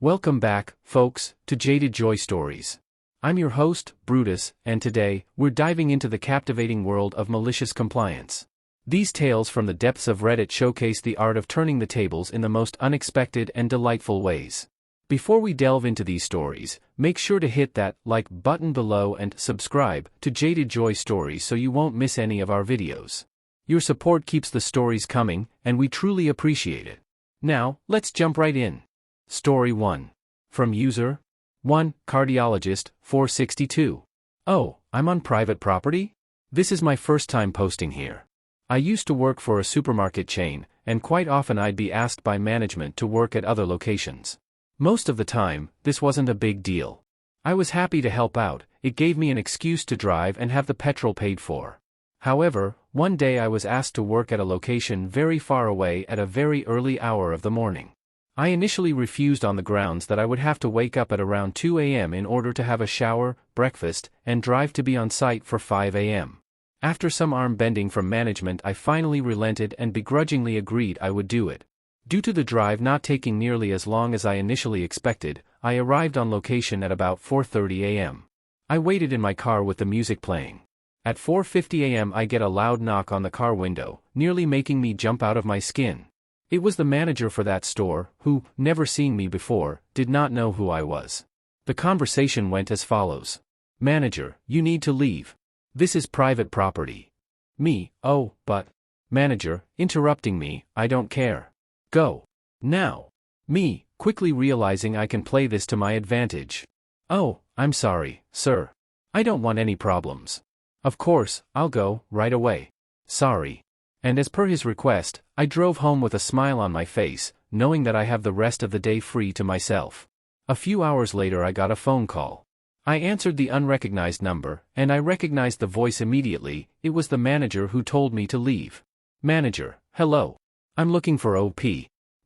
Welcome back, folks, to Jaded Joy Stories. I'm your host, Brutus, and today, we're diving into the captivating world of malicious compliance. These tales from the depths of Reddit showcase the art of turning the tables in the most unexpected and delightful ways. Before we delve into these stories, make sure to hit that like button below and subscribe to Jaded Joy Stories so you won't miss any of our videos. Your support keeps the stories coming, and we truly appreciate it. Now, let's jump right in. Story 1. From user 1, Cardiologist, 462. Oh, I'm on private property? This is my first time posting here. I used to work for a supermarket chain, and quite often I'd be asked by management to work at other locations. Most of the time, this wasn't a big deal. I was happy to help out, it gave me an excuse to drive and have the petrol paid for. However, one day I was asked to work at a location very far away at a very early hour of the morning. I initially refused on the grounds that I would have to wake up at around 2 a.m. in order to have a shower, breakfast, and drive to be on site for 5 a.m. After some arm bending from management, I finally relented and begrudgingly agreed I would do it. Due to the drive not taking nearly as long as I initially expected, I arrived on location at about 4:30 a.m. I waited in my car with the music playing. At 4:50 a.m. I get a loud knock on the car window, nearly making me jump out of my skin. It was the manager for that store, who, never seeing me before, did not know who I was. The conversation went as follows. Manager, you need to leave. This is private property. Me, oh, but. Manager, interrupting me, I don't care. Go. Now. Me, quickly realizing I can play this to my advantage. Oh, I'm sorry, sir. I don't want any problems. Of course, I'll go, right away. Sorry. And as per his request, I drove home with a smile on my face, knowing that I have the rest of the day free to myself. A few hours later I got a phone call. I answered the unrecognized number, and I recognized the voice immediately. It was the manager who told me to leave. Manager, hello. I'm looking for OP.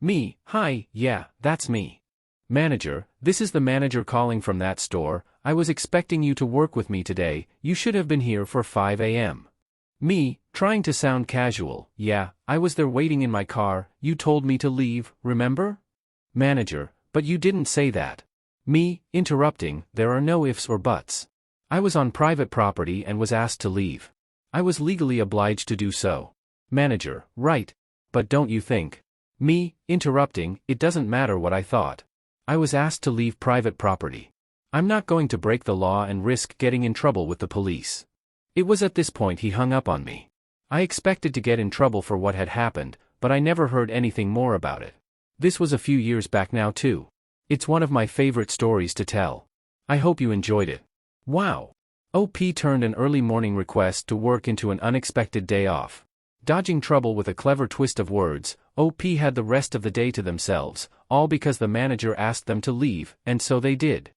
Me, hi, yeah, that's me. Manager, this is the manager calling from that store. I was expecting you to work with me today, you should have been here for 5 a.m. Me, trying to sound casual, yeah, I was there waiting in my car, you told me to leave, remember? Manager, but you didn't say that. Me, interrupting, there are no ifs or buts. I was on private property and was asked to leave. I was legally obliged to do so. Manager, right. But don't you think? Me, interrupting, it doesn't matter what I thought. I was asked to leave private property. I'm not going to break the law and risk getting in trouble with the police. It was at this point he hung up on me. I expected to get in trouble for what had happened, but I never heard anything more about it. This was a few years back now too. It's one of my favorite stories to tell. I hope you enjoyed it. Wow. OP turned an early morning request to work into an unexpected day off. Dodging trouble with a clever twist of words, OP had the rest of the day to themselves, all because the manager asked them to leave, and so they did.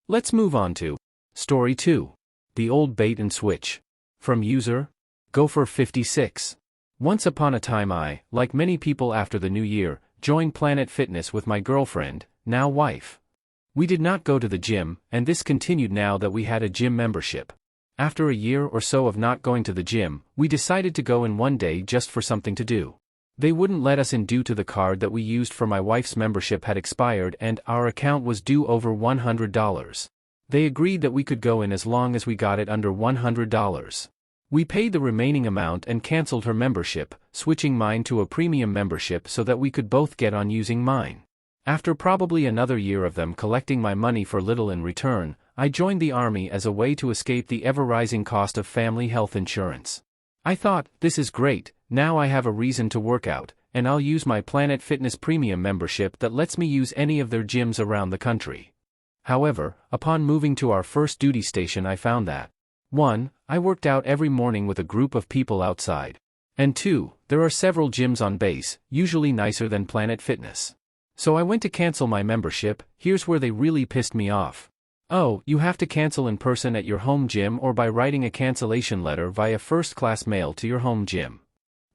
Let's move on to Story 2. The Old Bait and Switch. From user Gopher56. Once upon a time I, like many people after the new year, joined Planet Fitness with my girlfriend, now wife. We did not go to the gym, and this continued now that we had a gym membership. After a year or so of not going to the gym, we decided to go in one day just for something to do. They wouldn't let us in due to the card that we used for my wife's membership had expired and our account was due over $100. They agreed that we could go in as long as we got it under $100. We paid the remaining amount and canceled her membership, switching mine to a premium membership so that we could both get on using mine. After probably another year of them collecting my money for little in return, I joined the army as a way to escape the ever-rising cost of family health insurance. I thought, this is great, now I have a reason to work out, and I'll use my Planet Fitness premium membership that lets me use any of their gyms around the country. However, upon moving to our first duty station I found that 1. I worked out every morning with a group of people outside. And 2. There are several gyms on base, usually nicer than Planet Fitness. So I went to cancel my membership. Here's where they really pissed me off. Oh, you have to cancel in person at your home gym or by writing a cancellation letter via first-class mail to your home gym.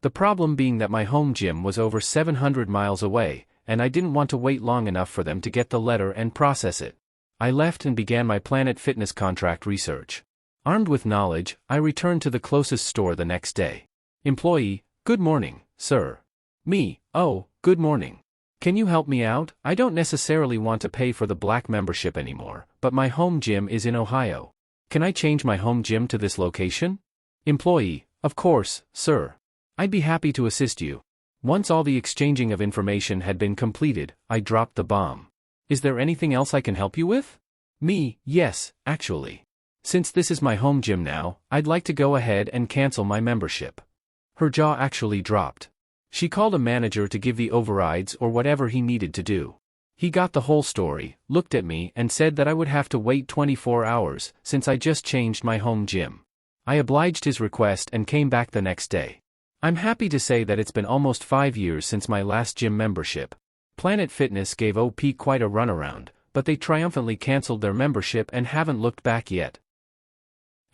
The problem being that my home gym was over 700 miles away, and I didn't want to wait long enough for them to get the letter and process it. I left and began my Planet Fitness contract research. Armed with knowledge, I returned to the closest store the next day. Employee, good morning, sir. Me, oh, good morning. Can you help me out? I don't necessarily want to pay for the black membership anymore, but my home gym is in Ohio. Can I change my home gym to this location? Employee: Of course, sir. I'd be happy to assist you. Once all the exchanging of information had been completed, I dropped the bomb. Is there anything else I can help you with? Me: Yes, actually. Since this is my home gym now, I'd like to go ahead and cancel my membership. Her jaw actually dropped. She called a manager to give the overrides or whatever he needed to do. He got the whole story, looked at me and said that I would have to wait 24 hours since I just changed my home gym. I obliged his request and came back the next day. I'm happy to say that it's been almost 5 years since my last gym membership. Planet Fitness gave OP quite a runaround, but they triumphantly canceled their membership and haven't looked back yet.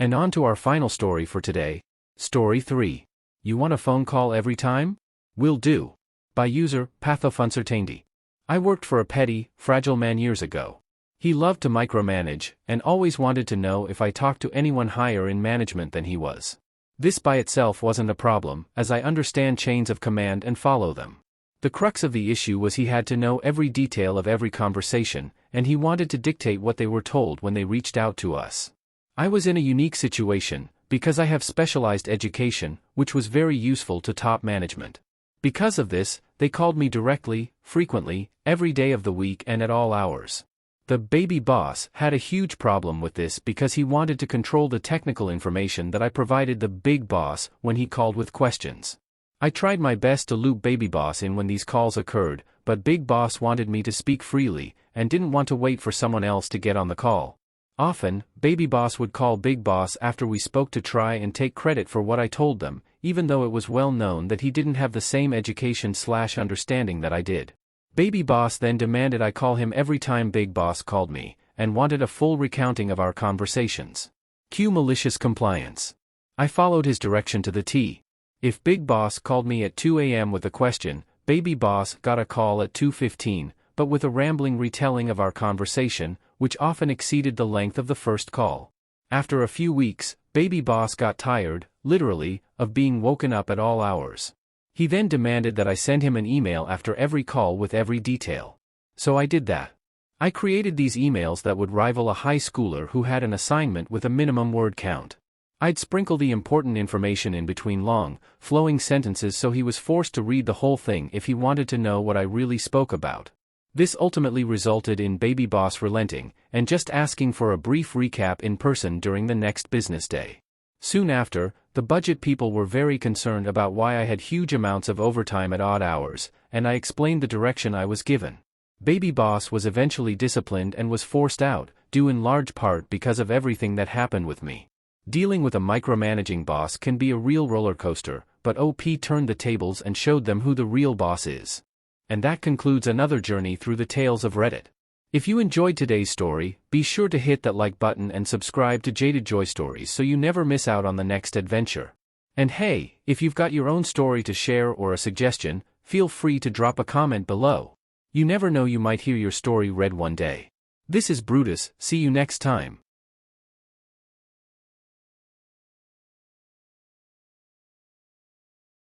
And on to our final story for today. Story 3. You want a phone call every time? Will do. By user, Pathofuncertainty. I worked for a petty, fragile man years ago. He loved to micromanage, and always wanted to know if I talked to anyone higher in management than he was. This by itself wasn't a problem, as I understand chains of command and follow them. The crux of the issue was he had to know every detail of every conversation, and he wanted to dictate what they were told when they reached out to us. I was in a unique situation, because I have specialized education, which was very useful to top management. Because of this, they called me directly, frequently, every day of the week and at all hours. The baby boss had a huge problem with this because he wanted to control the technical information that I provided the big boss when he called with questions. I tried my best to loop baby boss in when these calls occurred, but big boss wanted me to speak freely and didn't want to wait for someone else to get on the call. Often, baby boss would call big boss after we spoke to try and take credit for what I told them, even though it was well known that he didn't have the same education/understanding that I did. Baby boss then demanded I call him every time big boss called me, and wanted a full recounting of our conversations. Cue malicious compliance. I followed his direction to the T. If big boss called me at 2 a.m. with a question, baby boss got a call at 2:15, but with a rambling retelling of our conversation, which often exceeded the length of the first call. After a few weeks, baby boss got tired, literally, of being woken up at all hours. He then demanded that I send him an email after every call with every detail. So I did that. I created these emails that would rival a high schooler who had an assignment with a minimum word count. I'd sprinkle the important information in between long, flowing sentences so he was forced to read the whole thing if he wanted to know what I really spoke about. This ultimately resulted in baby boss relenting, and just asking for a brief recap in person during the next business day. Soon after, the budget people were very concerned about why I had huge amounts of overtime at odd hours, and I explained the direction I was given. Baby boss was eventually disciplined and was forced out, due in large part because of everything that happened with me. Dealing with a micromanaging boss can be a real roller coaster, but OP turned the tables and showed them who the real boss is. And that concludes another journey through the tales of Reddit. If you enjoyed today's story, be sure to hit that like button and subscribe to Jaded Joy Stories so you never miss out on the next adventure. And hey, if you've got your own story to share or a suggestion, feel free to drop a comment below. You never know, you might hear your story read one day. This is Brutus, see you next time.